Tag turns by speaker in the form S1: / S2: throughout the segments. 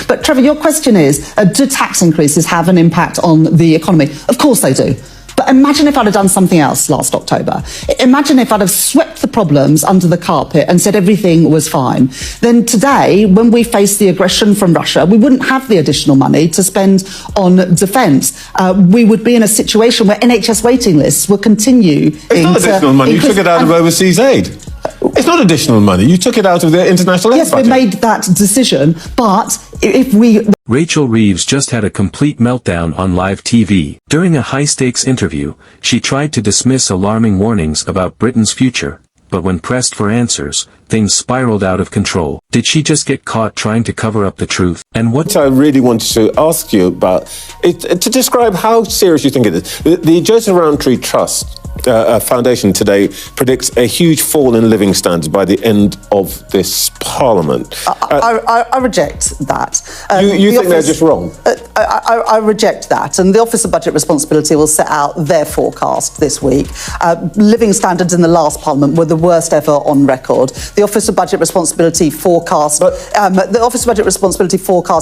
S1: But Trevor, your question is, do tax increases have an impact on the economy? Of course they do. But imagine if I'd have done something else last October. Imagine if I'd have swept the problems under the carpet and said everything was fine. Then today, when we face the aggression from Russia, we wouldn't have the additional money to spend on defence. We would be in a situation where NHS waiting lists will continue.
S2: It's not additional money. You took it out of overseas aid. It's not additional money. You took it out of the international aid budget.
S1: Yes, we made that decision, but if we...
S3: Rachel Reeves just had a complete meltdown on live TV. During a high-stakes interview, she tried to dismiss alarming warnings about Britain's future, but when pressed for answers, things spiraled out of control. Did she just get caught trying to cover up the truth? And what
S2: I really wanted to ask you about is to describe how serious you think it is. The Joseph Rowntree Trust Foundation today predicts a huge fall in living standards by the end of this Parliament.
S1: I reject that.
S2: You think they're just wrong?
S1: I reject that, and the Office of Budget Responsibility will set out their forecast this week. Living standards in the last Parliament were the worst ever on record. The Office of Budget Responsibility forecast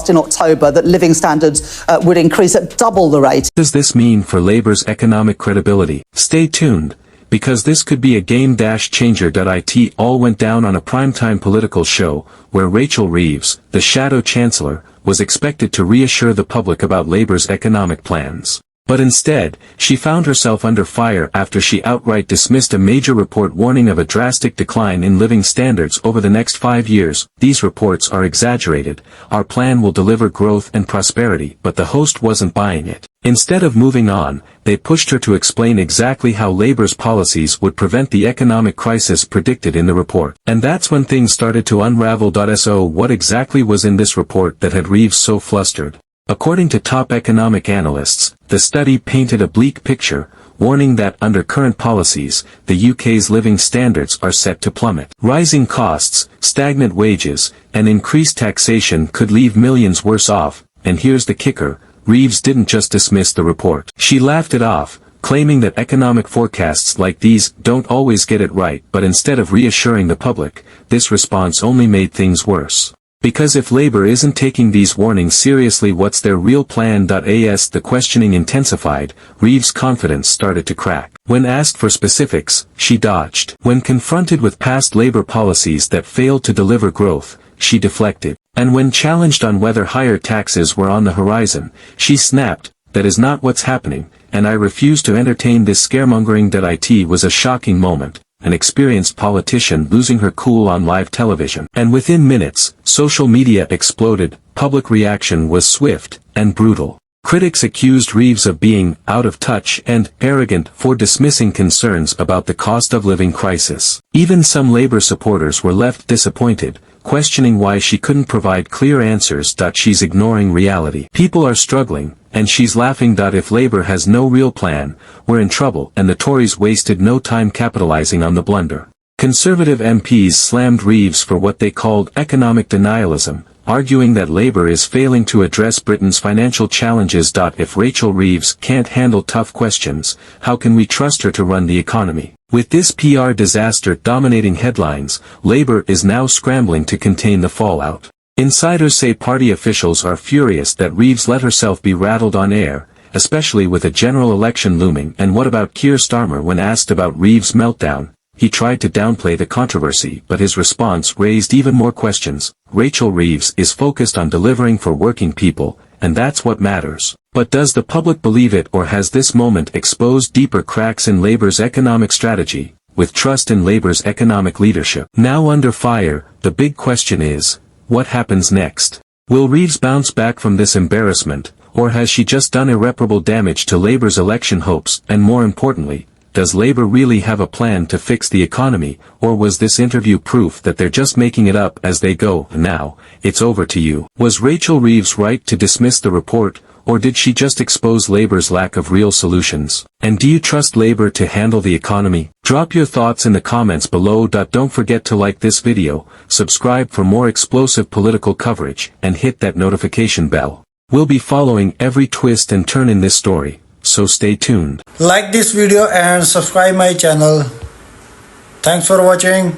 S1: in October that living standards would increase at double the rate.
S3: What does this mean for Labour's economic credibility? Stay tuned, because this could be a game-changer. It all went down on a primetime political show, where Rachel Reeves, the Shadow Chancellor, was expected to reassure the public about Labour's economic plans. But instead, she found herself under fire after she outright dismissed a major report warning of a drastic decline in living standards over the next 5 years. These reports are exaggerated. Our plan will deliver growth and prosperity, but the host wasn't buying it. Instead of moving on, they pushed her to explain exactly how Labour's policies would prevent the economic crisis predicted in the report. And that's when things started to unravel. So what exactly was in this report that had Reeves so flustered? According to top economic analysts, the study painted a bleak picture, warning that under current policies, the UK's living standards are set to plummet. Rising costs, stagnant wages, and increased taxation could leave millions worse off, and here's the kicker: Reeves didn't just dismiss the report. She laughed it off, claiming that economic forecasts like these don't always get it right. But instead of reassuring the public, this response only made things worse. Because if Labour isn't taking these warnings seriously, what's their real plan? As the questioning intensified, Reeves' confidence started to crack. When asked for specifics, she dodged. When confronted with past Labour policies that failed to deliver growth, she deflected. And when challenged on whether higher taxes were on the horizon, she snapped, "That is not what's happening, and I refuse to entertain this scaremongering." It was a shocking moment. An experienced politician losing her cool on live television. And within minutes, social media exploded. Public reaction was swift and brutal. Critics accused Reeves of being out of touch and arrogant for dismissing concerns about the cost of living crisis. Even some Labour supporters were left disappointed, questioning why she couldn't provide clear answers. She's ignoring reality. People are struggling, and she's laughing. If Labour has no real plan, we're in trouble. And the Tories wasted no time capitalising on the blunder. Conservative MPs slammed Reeves for what they called economic denialism, arguing that Labour is failing to address Britain's financial challenges. If Rachel Reeves can't handle tough questions, how can we trust her to run the economy? With this PR disaster dominating headlines, Labour is now scrambling to contain the fallout. Insiders say party officials are furious that Reeves let herself be rattled on air, especially with a general election looming. And what about Keir Starmer? When asked about Reeves' meltdown, he tried to downplay the controversy, but his response raised even more questions. Rachel Reeves is focused on delivering for working people, and that's what matters. But does the public believe it, or has this moment exposed deeper cracks in Labour's economic strategy, with trust in Labour's economic leadership now under fire? The big question is, what happens next? Will Reeves bounce back from this embarrassment, or has she just done irreparable damage to Labour's election hopes? And more importantly, does Labour really have a plan to fix the economy, or was this interview proof that they're just making it up as they go? Now, it's over to you. Was Rachel Reeves right to dismiss the report, or did she just expose Labour's lack of real solutions? And do you trust Labour to handle the economy? Drop your thoughts in the comments below. Don't forget to like this video, subscribe for more explosive political coverage, and hit that notification bell. We'll be following every twist and turn in this story, so stay tuned.
S4: Like this video and subscribe my channel. Thanks for watching.